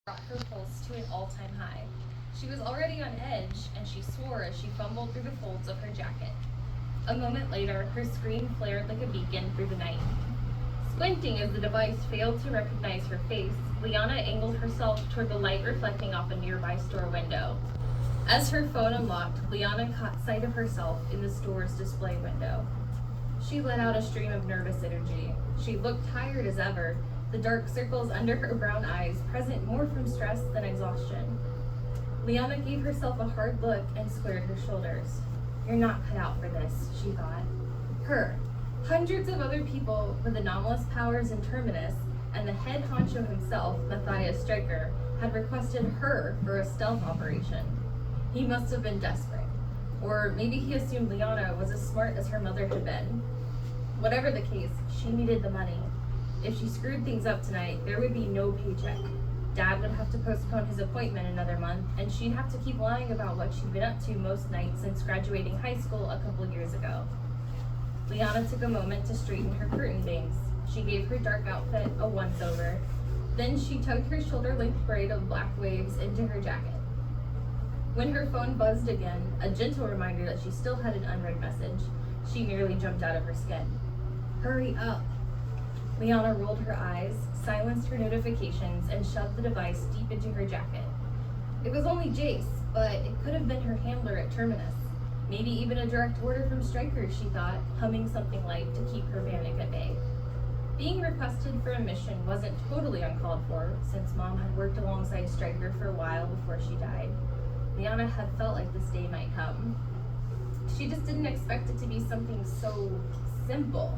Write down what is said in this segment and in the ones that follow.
brought her pulse to an all-time high. She was already on edge, and she swore as she fumbled through the folds of her jacket. A moment later, her screen flared like a beacon through the night. Squinting as the device failed to recognize her face, Liana angled herself toward the light reflecting off a nearby store window. As her phone unlocked, Liana caught sight of herself in the store's display window. She let out a stream of nervous energy. She looked tired as ever, the dark circles under her brown eyes present more from stress than exhaustion. Liana gave herself a hard look and squared her shoulders. You're not cut out for this, she thought. Her, hundreds of other people with anomalous powers in Terminus, and the head honcho himself, Matthias Stryker, had requested her for a stealth operation. He must have been desperate. Or maybe he assumed Liana was as smart as her mother had been. Whatever the case, she needed the money. If she screwed things up tonight, there would be no paycheck. Dad would have to postpone his appointment another month, and she'd have to keep lying about what she'd been up to most nights since graduating high school a couple years ago. Liana took a moment to straighten her curtain bangs. She gave her dark outfit a once-over. Then she tugged her shoulder-length braid of black waves into her jacket. When her phone buzzed again, a gentle reminder that she still had an unread message, she nearly jumped out of her skin. Hurry up. Liana rolled her eyes, silenced her notifications, and shoved the device deep into her jacket. It was only Jace, but it could have been her handler at Terminus. Maybe even a direct order from Stryker, she thought, humming something light to keep her panic at bay. Being requested for a mission wasn't totally uncalled for, since Mom had worked alongside Stryker for a while before she died. Liana had felt like this day might come. She just didn't expect it to be something so simple.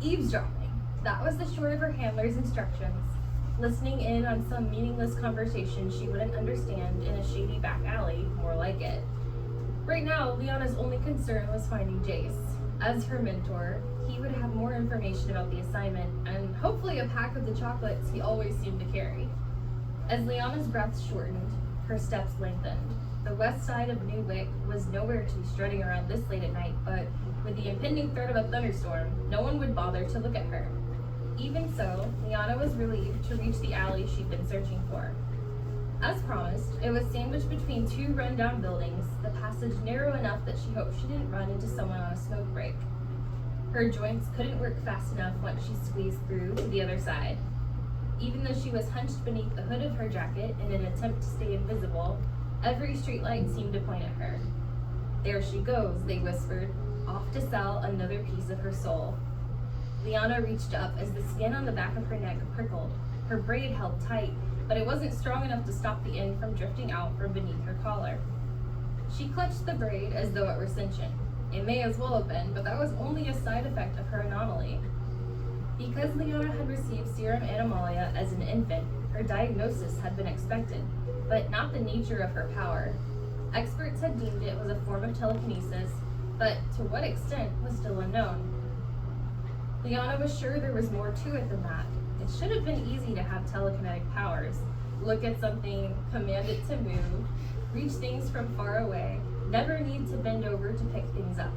Eavesdropping. That was the short of her handler's instructions. Listening in on some meaningless conversation she wouldn't understand in a shady back alley, more like it. Right now, Liana's only concern was finding Jace. As her mentor, he would have more information about the assignment, and hopefully a pack of the chocolates he always seemed to carry. As Liana's breath shortened, her steps lengthened. The west side of New Wick was nowhere to be strutting around this late at night, but with the impending threat of a thunderstorm, no one would bother to look at her. Even so, Liana was relieved to reach the alley she'd been searching for. As promised, it was sandwiched between two run-down buildings, the passage narrow enough that she hoped she didn't run into someone on a smoke break. Her joints couldn't work fast enough once she squeezed through to the other side. Even though she was hunched beneath the hood of her jacket in an attempt to stay invisible, every streetlight seemed to point at her. There she goes, they whispered, off to sell another piece of her soul. Liana reached up as the skin on the back of her neck prickled. Her braid held tight, but it wasn't strong enough to stop the end from drifting out from beneath her collar. She clutched the braid as though it were sentient. It may as well have been, but that was only a side effect of her anomaly. Because Liana had received serum animalia as an infant, her diagnosis had been expected, but not the nature of her power. Experts had deemed it was a form of telekinesis, but to what extent was still unknown. Liana was sure there was more to it than that. It should have been easy to have telekinetic powers. Look at something, command it to move, reach things from far away, never need to bend over to pick things up.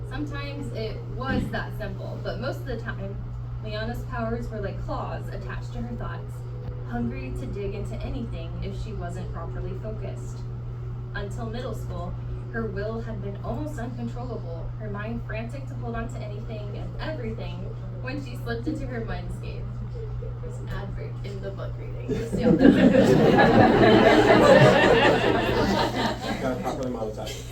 Sometimes it was that simple, but most of the time, Liana's powers were like claws attached to her thoughts, hungry to dig into anything if she wasn't properly focused. Until middle school, her will had been almost uncontrollable, her mind frantic to hold on to anything and everything when she slipped into her mindscape. There's an ad break in the book reading, just so y'all know. Gotta properly monetize.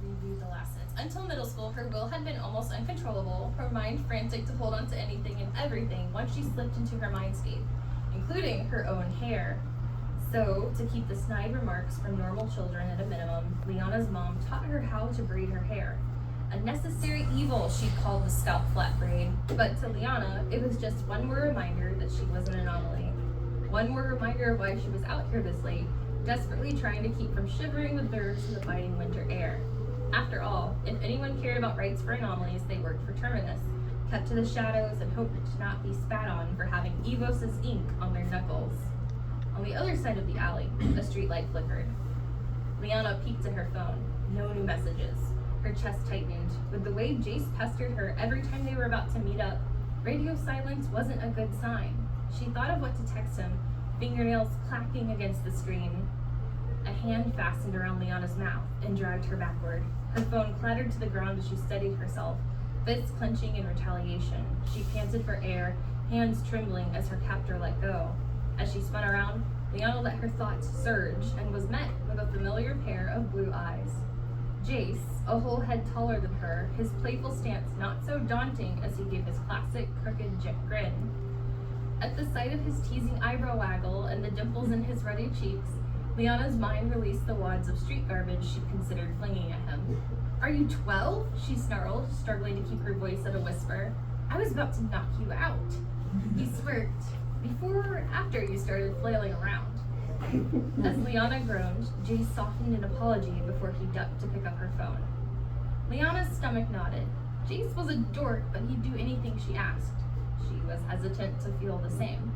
Reread the last sentence. Until middle school, her will had been almost uncontrollable, her mind frantic to hold on to anything and everything once she slipped into her mindscape, including her own hair. So, to keep the snide remarks from normal children at a minimum, Liana's mom taught her how to braid her hair. A necessary evil, she called the scalp flat braid, but to Liana, it was just one more reminder that she was an anomaly. One more reminder of why she was out here this late, desperately trying to keep from shivering with nerves in the biting winter air. After all, if anyone cared about rights for anomalies, they worked for Terminus, kept to the shadows and hoped to not be spat on for having Evos' ink on their knuckles. On the other side of the alley, a streetlight flickered. Liana peeked at her phone. No new messages. Her chest tightened. With the way Jace pestered her every time they were about to meet up, radio silence wasn't a good sign. She thought of what to text him, fingernails clacking against the screen. A hand fastened around Liana's mouth and dragged her backward. Her phone clattered to the ground as she steadied herself, fists clenching in retaliation. She panted for air, hands trembling as her captor let go. As she spun around, Liana let her thoughts surge and was met with a familiar pair of blue eyes. Jace, a whole head taller than her, his playful stance not so daunting as he gave his classic crooked grin. At the sight of his teasing eyebrow waggle and the dimples in his ruddy cheeks, Liana's mind released the wads of street garbage she considered flinging at him. "Are you 12? She snarled, struggling to keep her voice at a whisper. "I was about to knock you out." He smirked. "Before or after you started flailing around?" As Liana groaned, Jace softened an apology before he ducked to pick up her phone. Liana's stomach nodded. Jace was a dork, but he'd do anything she asked. She was hesitant to feel the same.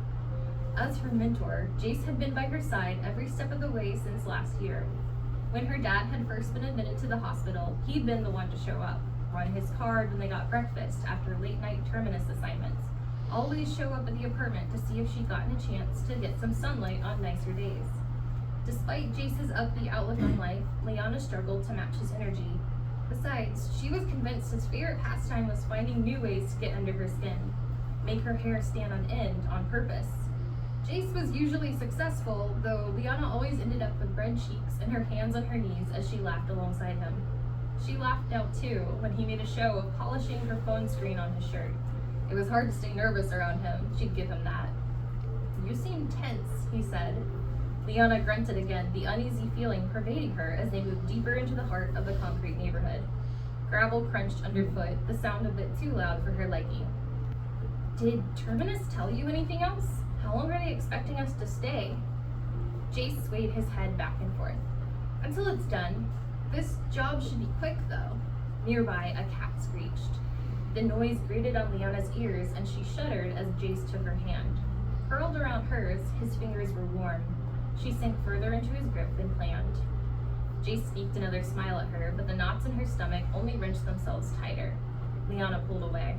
As her mentor, Jace had been by her side every step of the way since last year. When her dad had first been admitted to the hospital, he'd been the one to show up, run his card when they got breakfast after late-night terminus assignments, always show up at the apartment to see if she'd gotten a chance to get some sunlight on nicer days. Despite Jace's upbeat outlook on life, Liana struggled to match his energy. Besides, she was convinced his favorite pastime was finding new ways to get under her skin, make her hair stand on end on purpose. Jace was usually successful, though Liana always ended up with red cheeks and her hands on her knees as she laughed alongside him. She laughed now too when he made a show of polishing her phone screen on his shirt. It was hard to stay nervous around him, she'd give him that. "You seem tense," he said. Liana grunted again, the uneasy feeling pervading her as they moved deeper into the heart of the concrete neighborhood. Gravel crunched underfoot, the sound a bit too loud for her liking. "Did Terminus tell you anything else? How long are they expecting us to stay?" Jace swayed his head back and forth. "Until it's done. This job should be quick, though." Nearby, a cat screeched. The noise grated on Liana's ears, and she shuddered as Jace took her hand. Curled around hers, his fingers were warm. She sank further into his grip than planned. Jace sneaked another smile at her, but the knots in her stomach only wrenched themselves tighter. Liana pulled away.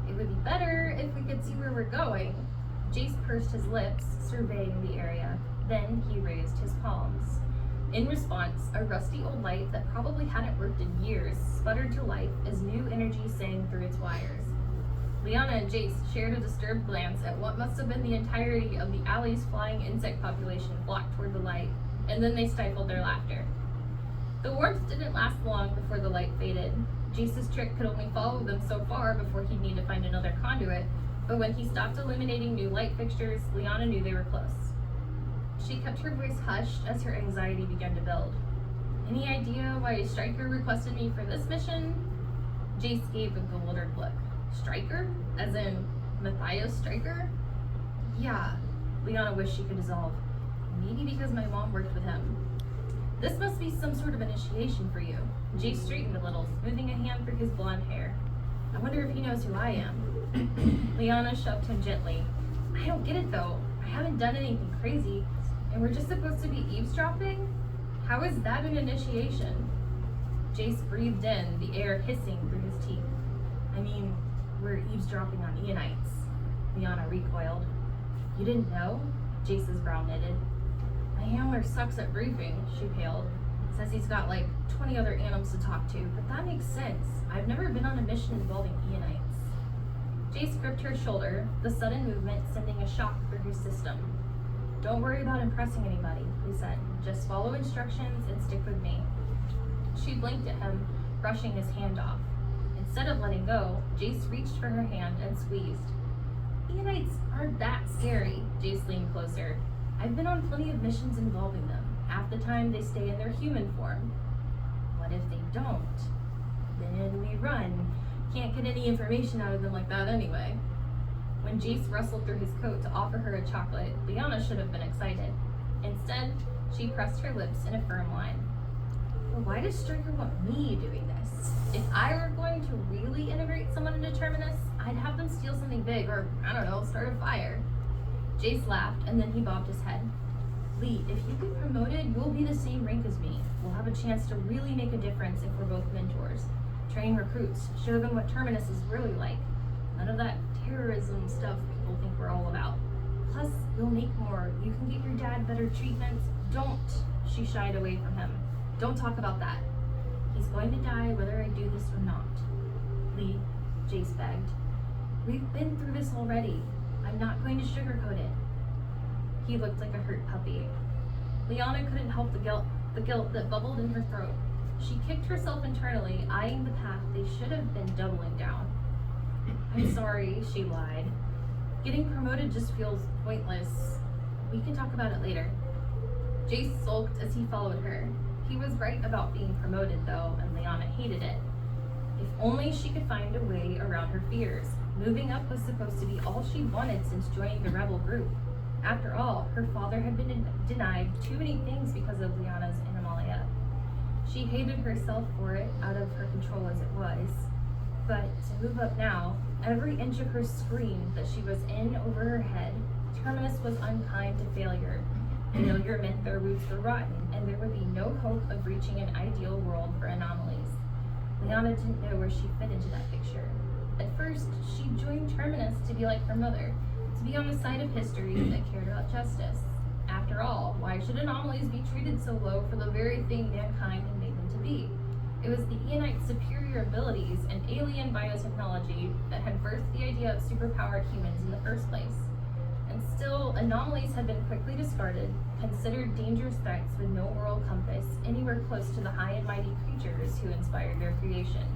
"It would be better if we could see where we're going." Jace pursed his lips, surveying the area. Then he raised his palms. In response, a rusty old light that probably hadn't worked in years sputtered to life as new energy sang through its wires. Liana and Jace shared a disturbed glance at what must have been the entirety of the alley's flying insect population flocked toward the light, and then they stifled their laughter. The warmth didn't last long before the light faded. Jace's trick could only follow them so far before he'd need to find another conduit, but when he stopped illuminating new light fixtures, Liana knew they were close. She kept her voice hushed as her anxiety began to build. "Any idea why Stryker requested me for this mission?" Jace gave a bewildered look. "Stryker? As in Matthias Stryker?" "Yeah," Liana wished she could dissolve. "Maybe because my mom worked with him." "This must be some sort of initiation for you." Jace straightened a little, smoothing a hand through his blonde hair. "I wonder if he knows who I am." Liana shoved him gently. "I don't get it though. I haven't done anything crazy, and we're just supposed to be eavesdropping? How is that an initiation?" Jace breathed in, the air hissing through his teeth. "I mean, we're eavesdropping on Eonites." Liana recoiled. "You didn't know?" Jace's brow knitted. "My handler sucks at briefing," she paled. "Says he's got like 20 other animals to talk to, but that makes sense. I've never been on a mission involving Eonites." Jace gripped her shoulder, the sudden movement sending a shock through her system. "Don't worry about impressing anybody," he said. "Just follow instructions and stick with me." She blinked at him, brushing his hand off. Instead of letting go, Jace reached for her hand and squeezed. "Eonites aren't that scary," Jace leaned closer. "I've been on plenty of missions involving them. Half the time they stay in their human form." "What if they don't?" "Then we run. Can't get any information out of them like that anyway." When Jace rustled through his coat to offer her a chocolate, Liana should have been excited. Instead, she pressed her lips in a firm line. "But why does Stryker want me doing this? If I were going to really integrate someone into Terminus, I'd have them steal something big or, I don't know, start a fire." Jace laughed, and then he bobbed his head. "Lee, if you get promoted, you'll be the same rank as me. We'll have a chance to really make a difference if we're both mentors. Train recruits, show them what Terminus is really like. None of that terrorism stuff people think we're all about." You'll make more. You can get your dad better treatment. Don't. She shied away from him. Don't talk about that. He's going to die whether I do this or not. Lee, Jace begged. We've been through this already. I'm not going to sugarcoat it. He looked like a hurt puppy. Liana couldn't help the guilt that bubbled in her throat. She kicked herself internally, eyeing the path they should have been doubling down. I'm sorry, she lied. Getting promoted just feels pointless. We can talk about it later. Jace sulked as he followed her. He was right about being promoted, though, and Liana hated it. If only she could find a way around her fears. Moving up was supposed to be all she wanted since joining the rebel group. After all, her father had been denied too many things because of Liana's animalia. She hated herself for it, out of her control as it was. But to move up now, every inch of her screamed that she was in over her head. Terminus was unkind to failure. Failure meant their roots were rotten, and there would be no hope of reaching an ideal world for anomalies. Liana didn't know where she fit into that picture. At first, she joined Terminus to be like her mother, to be on the side of history that cared about justice. After all, why should anomalies be treated so low for the very thing mankind had made them to be? It was the Aeonites' superior abilities and alien biotechnology that had birthed the idea of superpowered humans in the first place. And still, anomalies had been quickly discarded, considered dangerous threats with no moral compass, anywhere close to the high and mighty creatures who inspired their creation.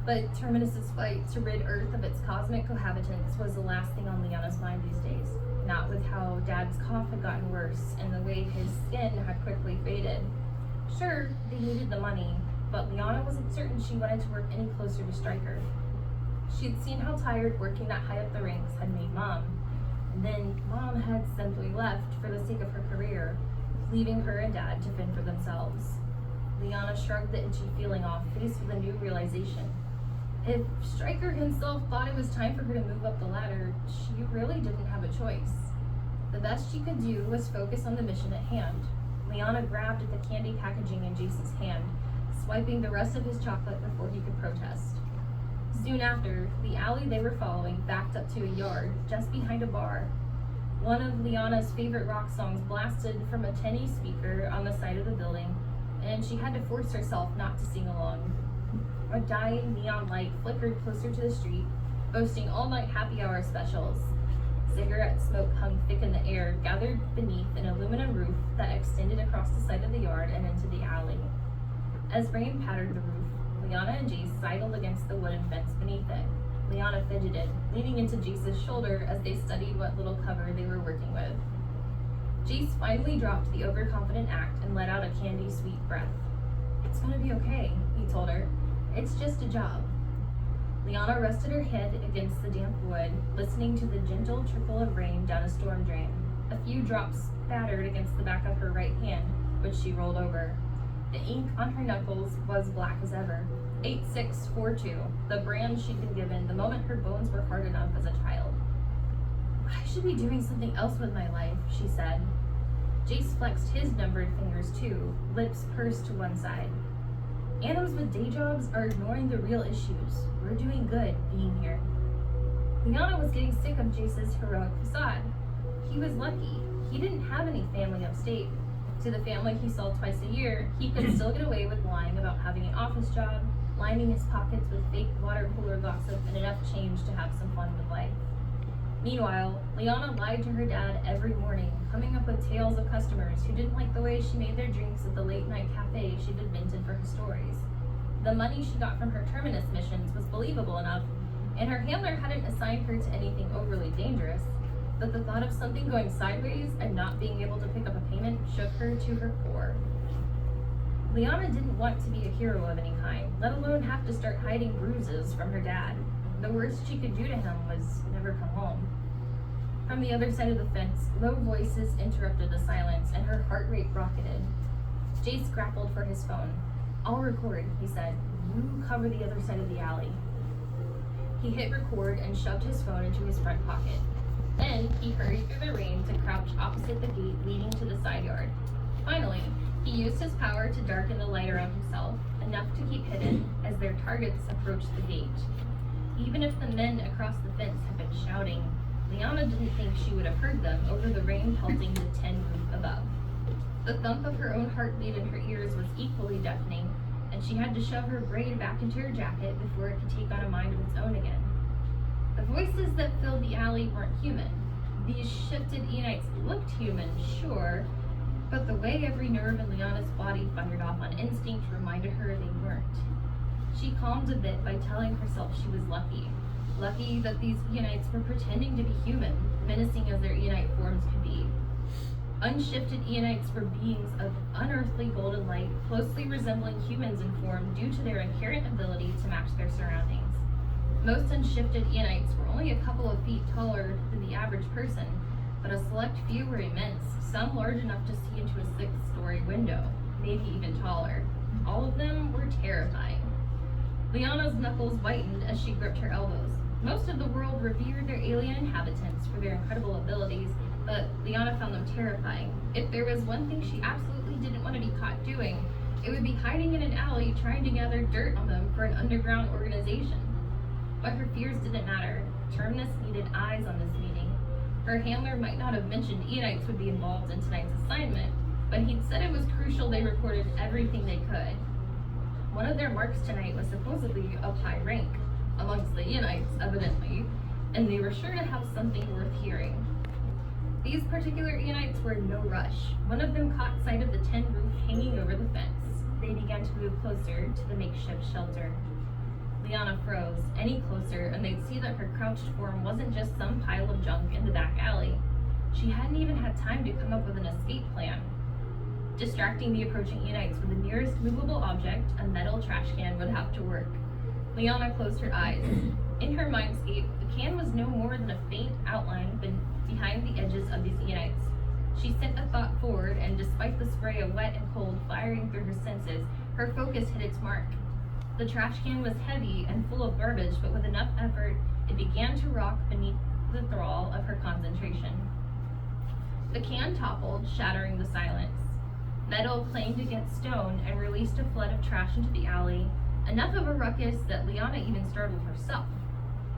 But Terminus's fight to rid Earth of its cosmic cohabitants was the last thing on Liana's mind these days. Not with how Dad's cough had gotten worse and the way his skin had quickly faded. Sure, they needed the money, but Liana wasn't certain she wanted to work any closer to Stryker. She had seen how tired working that high up the ranks had made Mom. And then Mom had simply left for the sake of her career, leaving her and Dad to fend for themselves. Liana shrugged the itchy feeling off, faced with a new realization. If Stryker himself thought it was time for her to move up the ladder, she really didn't have a choice. The best she could do was focus on the mission at hand. Liana grabbed at the candy packaging in Jace's hand, swiping the rest of his chocolate before he could protest. Soon after, the alley they were following backed up to a yard just behind a bar. One of Liana's favorite rock songs blasted from a tinny speaker on the side of the building, and she had to force herself not to sing along. A dying neon light flickered closer to the street, boasting all-night happy hour specials. Cigarette smoke hung thick in the air, gathered beneath an aluminum roof that extended across the side of the yard and into the alley. As rain pattered the roof, Liana and Jace sidled against the wooden fence beneath it. Liana fidgeted, leaning into Jace's shoulder as they studied what little cover they were working with. Jace finally dropped the overconfident act and let out a candy-sweet breath. "It's gonna be okay," he told her. "It's just a job." Liana rested her head against the damp wood, listening to the gentle trickle of rain down a storm drain. A few drops spattered against the back of her right hand, which she rolled over. The ink on her knuckles was black as ever. 8642, the brand she'd been given the moment her bones were hard enough as a child. "I should be doing something else with my life," she said. Jace flexed his numbered fingers too, lips pursed to one side. "Anims with day jobs are ignoring the real issues. We're doing good being here." Liana was getting sick of Jace's heroic facade. He was lucky. He didn't have any family upstate. To the family he saw twice a year, he could still get away with lying about having an office job, lining his pockets with fake water cooler gossip and enough change to have some fun with life. Meanwhile, Liana lied to her dad every morning, coming up with tales of customers who didn't like the way she made their drinks at the late-night cafe she'd invented for her stories. The money she got from her Terminus missions was believable enough, and her handler hadn't assigned her to anything overly dangerous, but the thought of something going sideways and not being able to pick up a payment shook her to her core. Liana didn't want to be a hero of any kind, let alone have to start hiding bruises from her dad. The worst she could do to him was never come home. From the other side of the fence, low voices interrupted the silence, and her heart rate rocketed. Jace grappled for his phone. "I'll record," he said. "You cover the other side of the alley." He hit record and shoved his phone into his front pocket. Then he hurried through the rain to crouch opposite the gate leading to the side yard. Finally, he used his power to darken the light around himself, enough to keep hidden as their targets approached the gate. Even if the men across the fence had been shouting, Liana didn't think she would have heard them over the rain pelting the tin roof above. The thump of her own heartbeat in her ears was equally deafening, and she had to shove her braid back into her jacket before it could take on a mind of its own again. The voices that filled the alley weren't human. These shifted Enites looked human, sure, but the way every nerve in Liana's body fired off on instinct reminded her they weren't. She calmed a bit by telling herself she was lucky. Lucky that these Enites were pretending to be human, menacing as their Enite forms could be. Unshifted Enites were beings of unearthly golden light, closely resembling humans in form due to their inherent ability to match their surroundings. Most unshifted Enites were only a couple of feet taller than the average person, but a select few were immense, some large enough to see into a 6-story window, maybe even taller. All of them were terrifying. Liana's knuckles whitened as she gripped her elbows. Most of the world revered their alien inhabitants for their incredible abilities, but Liana found them terrifying. If there was one thing she absolutely didn't want to be caught doing, it would be hiding in an alley trying to gather dirt on them for an underground organization. But her fears didn't matter. Terminus needed eyes on this meeting. Her handler might not have mentioned Enites would be involved in tonight's assignment, but he'd said it was crucial they recorded everything they could. One of their marks tonight was supposedly of high rank, amongst the Enites, evidently, and they were sure to have something worth hearing. These particular Enites were in no rush. One of them caught sight of the tin roof hanging over the fence. They began to move closer to the makeshift shelter. Liana froze. Any closer, and they'd see that her crouched form wasn't just some pile of junk in the back alley. She hadn't even had time to come up with an escape plan. Distracting the approaching Enites with the nearest movable object, a metal trash can, would have to work. Liana closed her eyes. In her mindscape, the can was no more than a faint outline behind the edges of these Enites. She sent a thought forward, and despite the spray of wet and cold firing through her senses, her focus hit its mark. The trash can was heavy and full of garbage, but with enough effort, it began to rock beneath the thrall of her concentration. The can toppled, shattering the silence. Metal clanged against stone and released a flood of trash into the alley, enough of a ruckus that Liana even startled herself.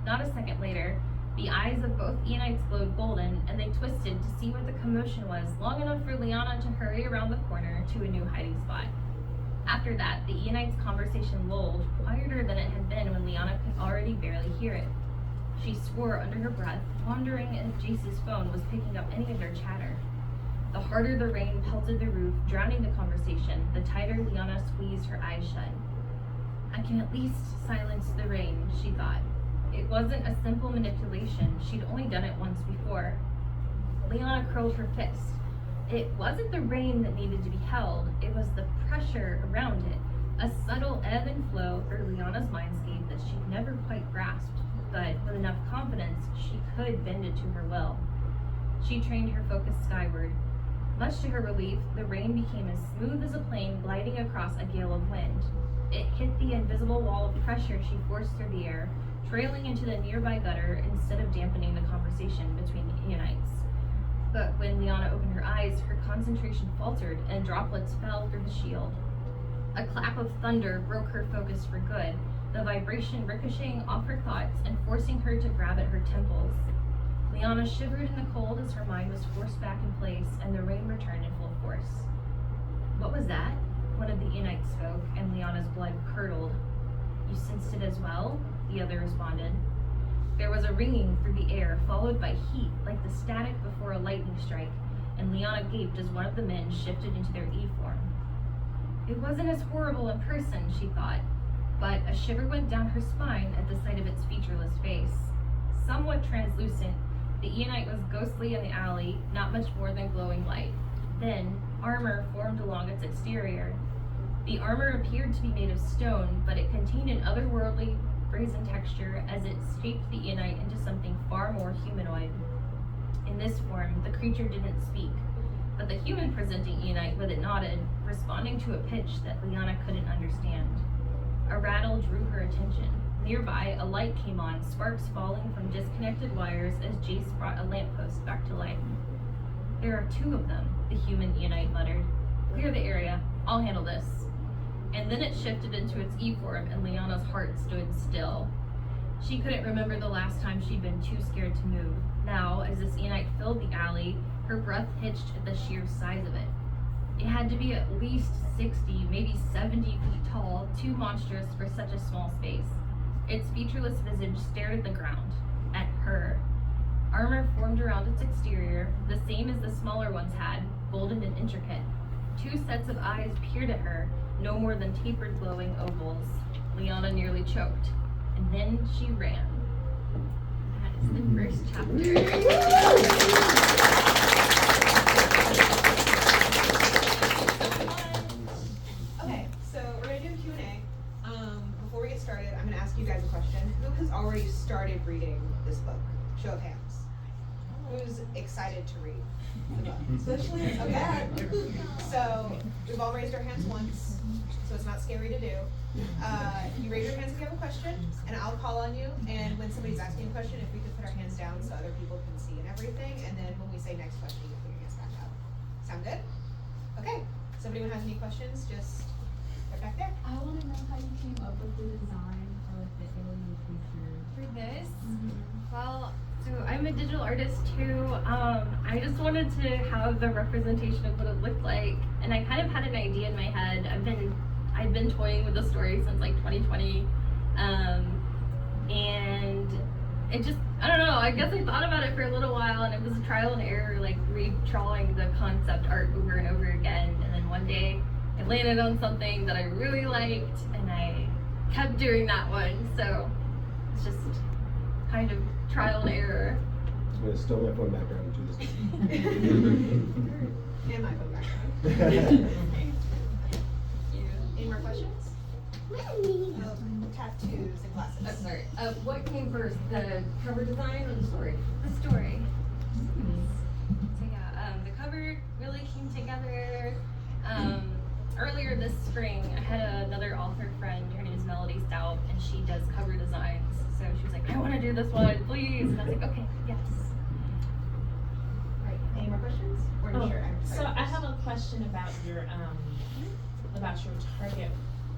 Not a second later, the eyes of both Enites glowed golden, and they twisted to see what the commotion was, long enough for Liana to hurry around the corner to a new hiding spot. After that, the Enites' conversation lulled, quieter than it had been when Liana could already barely hear it. She swore under her breath, wondering if Jace's phone was picking up any of their chatter. The harder the rain pelted the roof, drowning the conversation, the tighter Liana squeezed her eyes shut. I can at least silence the rain, she thought. It wasn't a simple manipulation. She'd only done it once before. Liana curled her fist. It wasn't the rain that needed to be held, it was the pressure around it, a subtle ebb and flow for Liana's mindscape that she'd never quite grasped, but with enough confidence, she could bend it to her will. She trained her focus skyward. Much to her relief, the rain became as smooth as a plane gliding across a gale of wind. It hit the invisible wall of pressure she forced through the air, trailing into the nearby gutter instead of dampening the conversation between the Enites. But when Liana opened her eyes, her concentration faltered and droplets fell through the shield. A clap of thunder broke her focus for good, the vibration ricocheting off her thoughts and forcing her to grab at her temples. Liana shivered in the cold as her mind was forced back in place and the rain returned in full force. What was that? One of the Enites spoke, and Liana's blood curdled. You sensed it as well? The other responded. There was a ringing through the air, followed by heat, like the static before a lightning strike, and Liana gaped as one of the men shifted into their E-form. It wasn't as horrible in person, she thought, but a shiver went down her spine at the sight of its featureless face. Somewhat translucent, the Enite was ghostly in the alley, not much more than glowing light. Then, armor formed along its exterior. The armor appeared to be made of stone, but it contained an otherworldly, brazen texture as it shaped the Enite into something far more humanoid. In this form, the creature didn't speak, but the human-presenting Enite with it nodded, responding to a pitch that Liana couldn't understand. A rattle drew her attention. Nearby, a light came on, sparks falling from disconnected wires as Jace brought a lamppost back to life. There are two of them, the human Enite muttered. Clear the area. I'll handle this. And then it shifted into its E-form, and Liana's heart stood still. She couldn't remember the last time she'd been too scared to move. Now, as the Sienite filled the alley, her breath hitched at the sheer size of it. It had to be at least 60, maybe 70 feet tall, too monstrous for such a small space. Its featureless visage stared at the ground, at her. Armor formed around its exterior, the same as the smaller ones had, golden and intricate. 2 sets of eyes peered at her, no more than tapered glowing ovals. Liana nearly choked, and then she ran. That is the first chapter. Okay, so we're gonna do a Q&A. Before we get started, I'm gonna ask you guys a question. Who has already started reading this book? Show of hands. Who's excited to read the book? Especially, okay. So we've all raised our hands once, so it's not scary to do. You raise your hands if you have a question, and I'll call on you. And when somebody's asking a question, if we could put our hands down so other people can see and everything. And then when we say next question, you can put your hands back up. Sound good? Okay. So if anyone has any questions, just right back there. I want to know how you came up with the design for like the alien creature. For this, well, so I'm a digital artist too. I just wanted to have the representation of what it looked like, and I kind of had an idea in my head. I've been toying with the story since like 2020, and it just, I don't know, I guess I thought about it for a little while, and it was a trial and error, like redrawing the concept art over and over again, and then one day I landed on something that I really liked, and I kept doing that one, so it's just kind of trial and error. I'm gonna steal my phone background to this. And my phone background. Any more questions? Tattoos and glasses. I'm sorry. What came first, the cover design or the story? The story. So yeah, the cover really came together earlier this spring. I had another author friend, her name is Melody Stout, and she does cover designs. So she was like, I want to do this one, please. And I was like, okay, yes. Right. Any more questions? Or Oh, sure? so I have a question about your target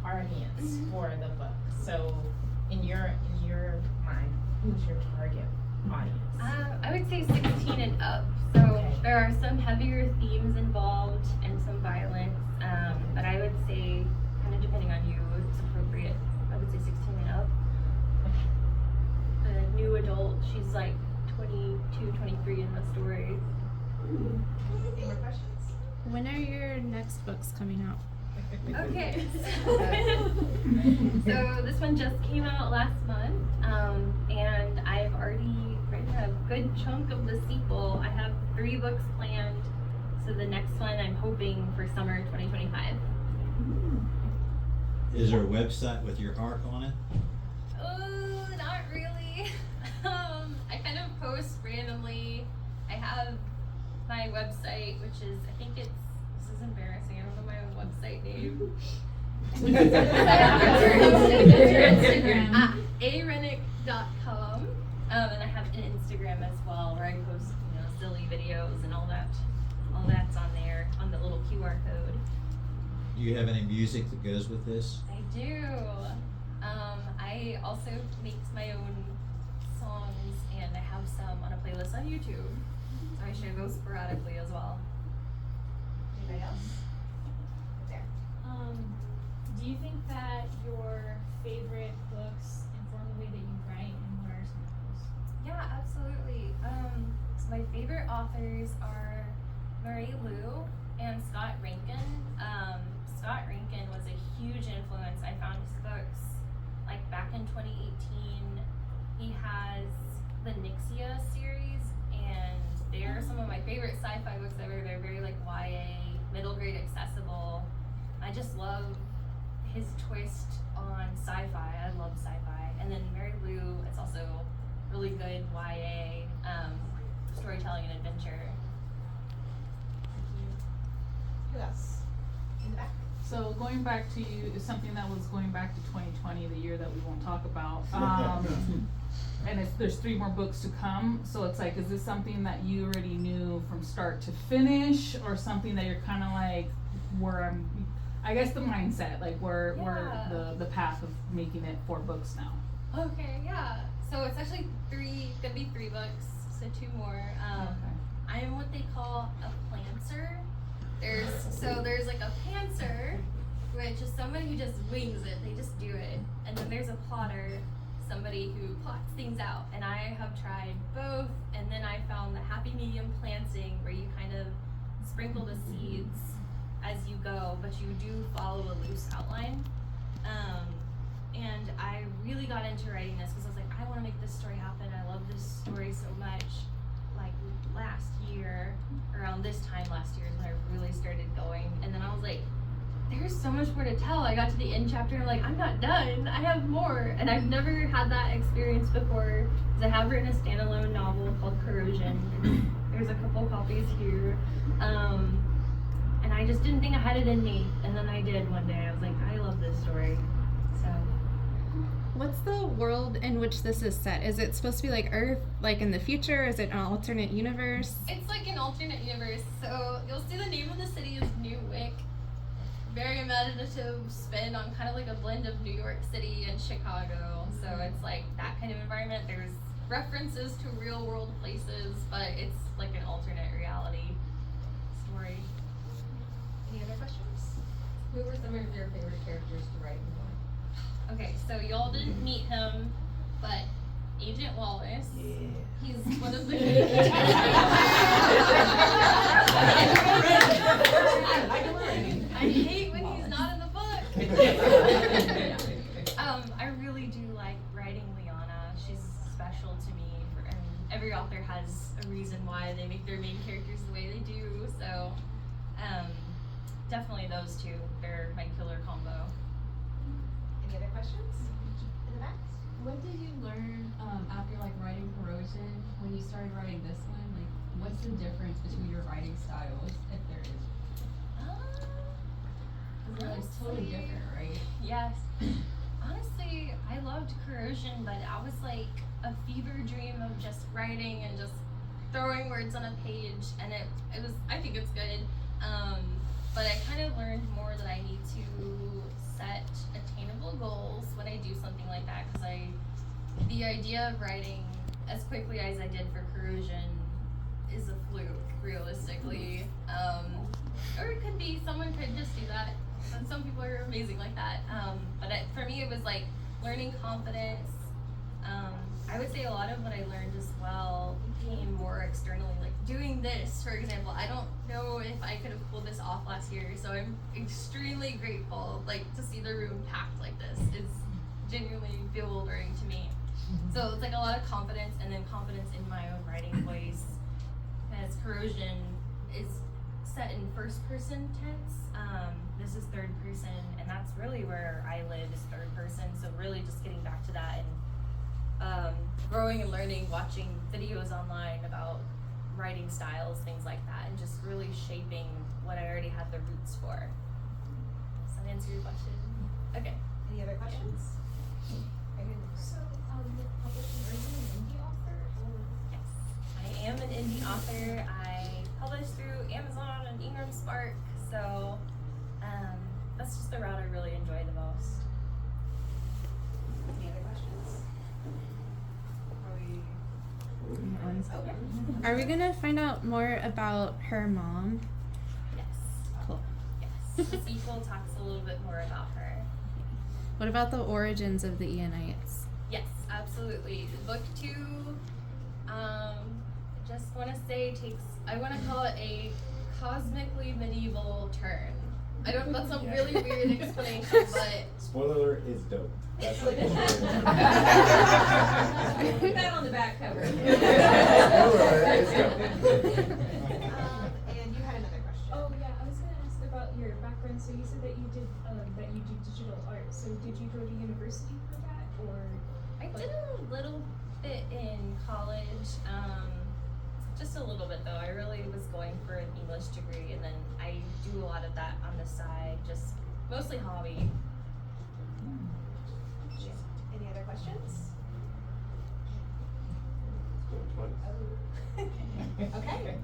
audience for the book. So in your mind, who's your target audience? I would say 16 and up. So Okay. there are some heavier themes involved and some violence, but I would say, kind of depending on you, it's appropriate. I would say 16 and up. The new adult, she's like 22, 23 in the story. Any more questions? When are your next books coming out? Okay. So this one just came out last month, and I've already written a good chunk of the sequel. I have 3 books planned, so the next one I'm hoping for summer 2025. Is there a website with your art on it? Oh, not really. I kind of post randomly. I have my website, which is, I think it's, this is embarrassing, I don't know my own website name. Renick.com. And I have an Instagram as well where I post, silly videos and all that. All that's on there, on the little QR code. Do you have any music that goes with this? I do. I also make my own songs, and I have some on a playlist on YouTube. So I share those sporadically as well. Anybody else? There. Do you think that your favorite books inform the way that you write, and what are some of those? Yeah, absolutely. So my favorite authors are Marie Lu and Scott Rankin. Scott Rankin was a huge influence. I found his books like back in 2018. He has the Nixia series, and they're some of my favorite sci-fi books ever. They're very like YA, middle grade accessible. I just love his twist on sci-fi. I love sci-fi. And then Mary Lou, it's also really good YA storytelling and adventure. Who else? In the back. So going back to something that was going back to 2020, the year that we won't talk about. And there's 3 more books to come. So it's like, is this something that you already knew from start to finish, or something that you're kind of like, I guess the mindset, like where the path of making it 4 books now. Okay, yeah. So it's actually gonna be 3 books. so 2 more. Okay. I am what they call a planter. There's like a pantser, which is somebody who just wings it. They just do it. And then there's a plotter, somebody who plots things out. And I have tried both. And then I found the happy medium planting, where you kind of sprinkle the seeds as you go, but you do follow a loose outline. And I really got into writing this because I was like, I want to make this story happen. I love this story so much. Like last year, around this time last year is when I really started going. And then I was like, there's so much more to tell. I got to the end chapter and I'm like, I'm not done. I have more. And I've never had that experience before, because I have written a standalone novel called Corrosion. There's a couple copies here. And I just didn't think I had it in me. And then I did one day. I was like, I love this story. So. What's the world in which this is set? Is it supposed to be like Earth, like in the future? Is it an alternate universe? It's like an alternate universe. So you'll see the name of the city is Newick. Very imaginative spin on kind of like a blend of New York City and Chicago. So it's like that kind of environment. There's references to real world places, but it's like an alternate reality story. Any other questions? Who were some of your favorite characters to write and why? Okay, so y'all didn't meet him, but Agent Wallace. Yeah. He's one of the I hate when he's not in the book. I really do like writing Liana. She's special to me, and every author has a reason why they make their main characters the way they do. So, definitely those two. They're my killer combo. Any other questions? In the back? What did you learn after like writing Corrosion when you started writing this one? Like, what's the difference between your writing styles, if there is? Because they're like totally different, right? Yes. Honestly, I loved Corrosion, but I was like a fever dream of just writing and just throwing words on a page, and it was, I think it's good. But I kind of learned more that I need to set attainable goals when I do something like that, because the idea of writing as quickly as I did for Corrosion is a fluke, realistically. Or it could be, someone could just do that, and some people are amazing like that. For me, it was like learning confidence. I would say a lot of what I learned as well came more externally, like doing this, for example. I don't know if I could have pulled this off last year, so I'm extremely grateful. Like, to see the room packed like this is genuinely bewildering to me. So it's like a lot of confidence, and then confidence in my own writing voice. As Corrosion is set in first person tense, this is third person, and that's really where I live, is third person. So really just getting back to that, and growing and learning, watching videos online about writing styles, things like that, and just really shaping what I already had the roots for. Does that answer your question? Okay. Any other questions? So, with publishing, are you an indie author, or? Yes, I am an indie author. I publish through Amazon and Ingram Spark, so that's just the route I really enjoy the most. Any other questions? Okay. Are we gonna find out more about her mom? Yes. Cool. Yes. The sequel talks a little bit more about her. What about the origins of the Eonites? Yes, absolutely. Book 2, just want to say I want to call it a cosmically medieval turn. I don't, that's a really weird explanation, but. Spoiler alert is dope. That's like Put that on the back cover. Spoiler alert is dope. And you had another question. Oh yeah, I was gonna ask about your background. So you said that you did that you do digital art. So did you go to university for that, or? I did a little bit in college, just a little bit though. I really was going for an English degree, and then I do a lot of that on the side, just mostly hobby. Any other questions? Okay,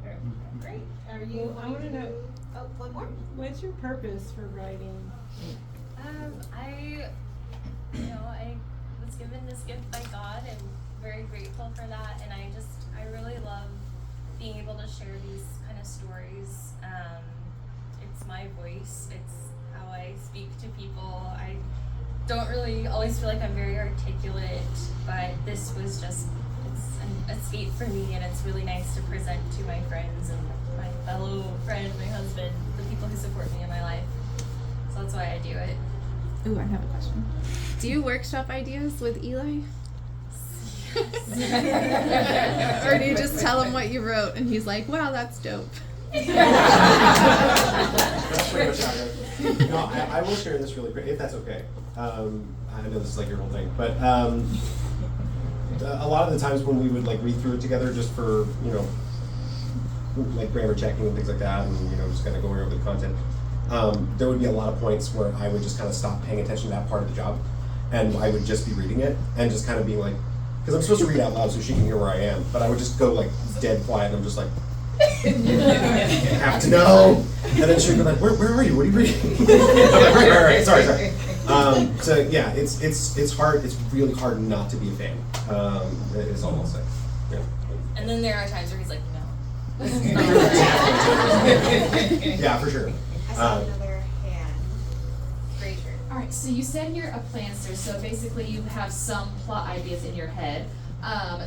great. Are you? Well, I wanna know- Oh, one more? What's your purpose for writing? I was given this gift by God, and very grateful for that, and I really love being able to share these kind of stories. It's my voice, it's how I speak to people. I don't really always feel like I'm very articulate, but this was just, it's an escape for me, and it's really nice to present to my friends and my fellow friend, my husband, the people who support me in my life. So that's why I do it. Ooh, I have a question. Do you workshop ideas with Eli? Or do you just tell him what you wrote and he's like, wow, that's dope? That's pretty much how it goes. No, I will share this really quick, if that's okay. I know this is like your whole thing, but a lot of the times when we would like read through it together just for, you know, like grammar checking and things like that, and, you know, just kind of going over the content, there would be a lot of points where I would just kind of stop paying attention to that part of the job, and I would just be reading it and just kind of being like, because I'm supposed to read out loud so she can hear where I am, but I would just go like dead quiet, and I'm just like, have to know. And then she'd be like, where are you? What are you reading? I'm like, right, sorry. So yeah, it's hard. It's really hard not to be a fan. Is all I'll say. Yeah. And then there are times where he's like, no. Yeah, for sure. I saw another hand. Fraser. All right, so you said you're a planster, so basically you have some plot ideas in your head.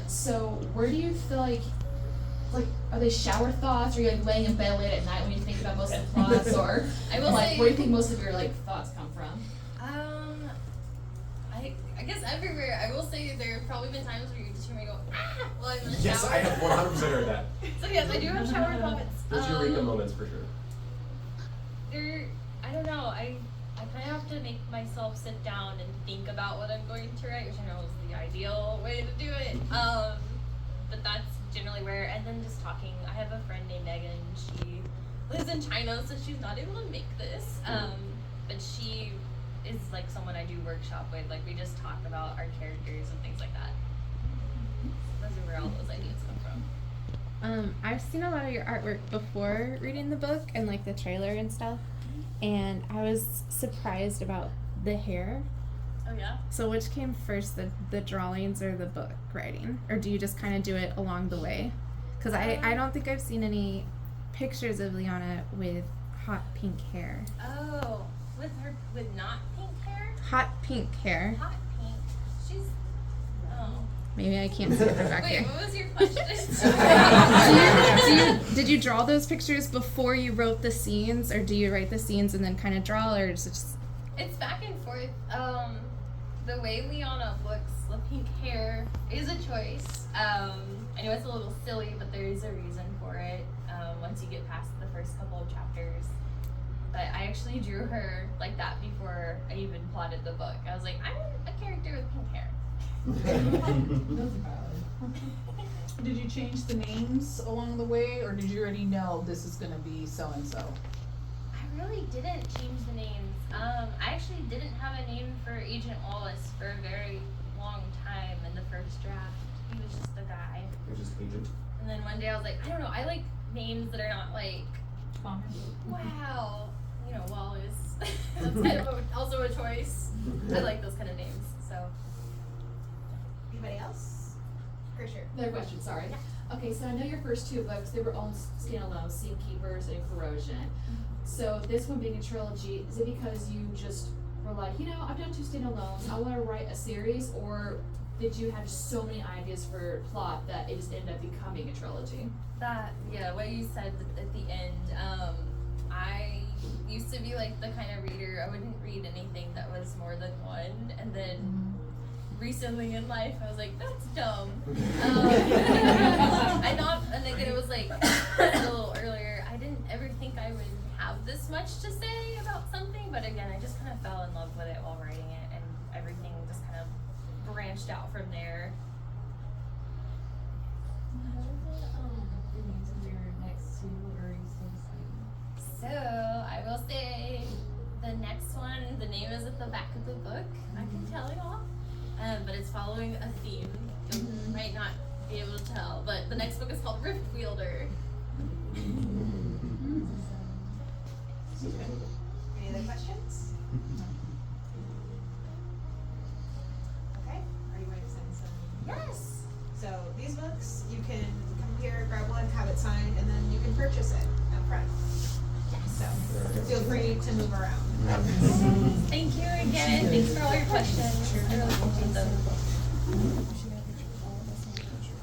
So where do you feel like are they shower thoughts? Are you like laying in bed late at night when you think about most of the plots, or I will like say, where do you think most of your like thoughts come from? I guess everywhere. I will say there have probably been times where you just hear me go, ah, while I'm in the shower. Yes, I have 100% heard that. So yes, I do have shower thoughts. Those eureka moments for sure. I don't know, I kind of have to make myself sit down and think about what I'm going to write, which I know is the ideal way to do it. But that's generally where, and then just talking. I have a friend named Megan. She lives in China, so she's not able to make this. But she is like someone I do workshop with. Like we just talk about our characters and things like that. Those are where all those ideas come from. I've seen a lot of your artwork before reading the book and like the trailer and stuff, and I was surprised about the hair. Oh yeah? So which came first, the drawings or the book writing? Or do you just kind of do it along the way? Because I don't think I've seen any pictures of Liana with hot pink hair. Oh, with not pink hair? Hot pink hair. Hot pink. She's, oh. Maybe I can't see it from back Wait, here. what was your question? Did you draw those pictures before you wrote the scenes, or do you write the scenes and then kind of draw, or is it just? It's back and forth. The way Liana looks, the pink hair is a choice. I know it's a little silly, but there is a reason for it. Once you get past the first couple of chapters. But I actually drew her like that before I even plotted the book. I was like, I want a character with pink hair. Did you change the names along the way, or did you already know this is gonna be so and so? I really didn't change the names. I actually didn't have a name for Agent Wallace for a very long time in the first draft. He was just a guy. You're just agent. And then one day I was like, I don't know, I like names that are not like, wow, you know, Wallace. That's kind of also a choice. I like those kind of names, so. Anybody else? For sure. Another question, sorry. Okay, so I know your first two books, they were all standalone, Seam Keepers and Corrosion. So this one being a trilogy, is it because you just were like, you know, I've done two standalones, I want to write a series, or did you have so many ideas for plot that it just ended up becoming a trilogy? Yeah, what you said at the end, I used to be like the kind of reader, I wouldn't read anything that was more than one, and then recently in life I was like, that's dumb. I thought, and again it was like a little earlier, I didn't ever think I would have this much to say about something, but again I just kind of fell in love with it while writing it, and everything just kind of branched out from there. The names of your next two, or are you still deciding? So I will say the next one, the name is at the back of the book. I can tell y'all, but it's following a theme. You might not be able to tell, but the next book is called Rift Wielder. Any other questions? Okay. Are you ready to send some? Yes. purchase it up front. So feel free to move around. Thank you again. Thanks for all your questions. I really appreciate them.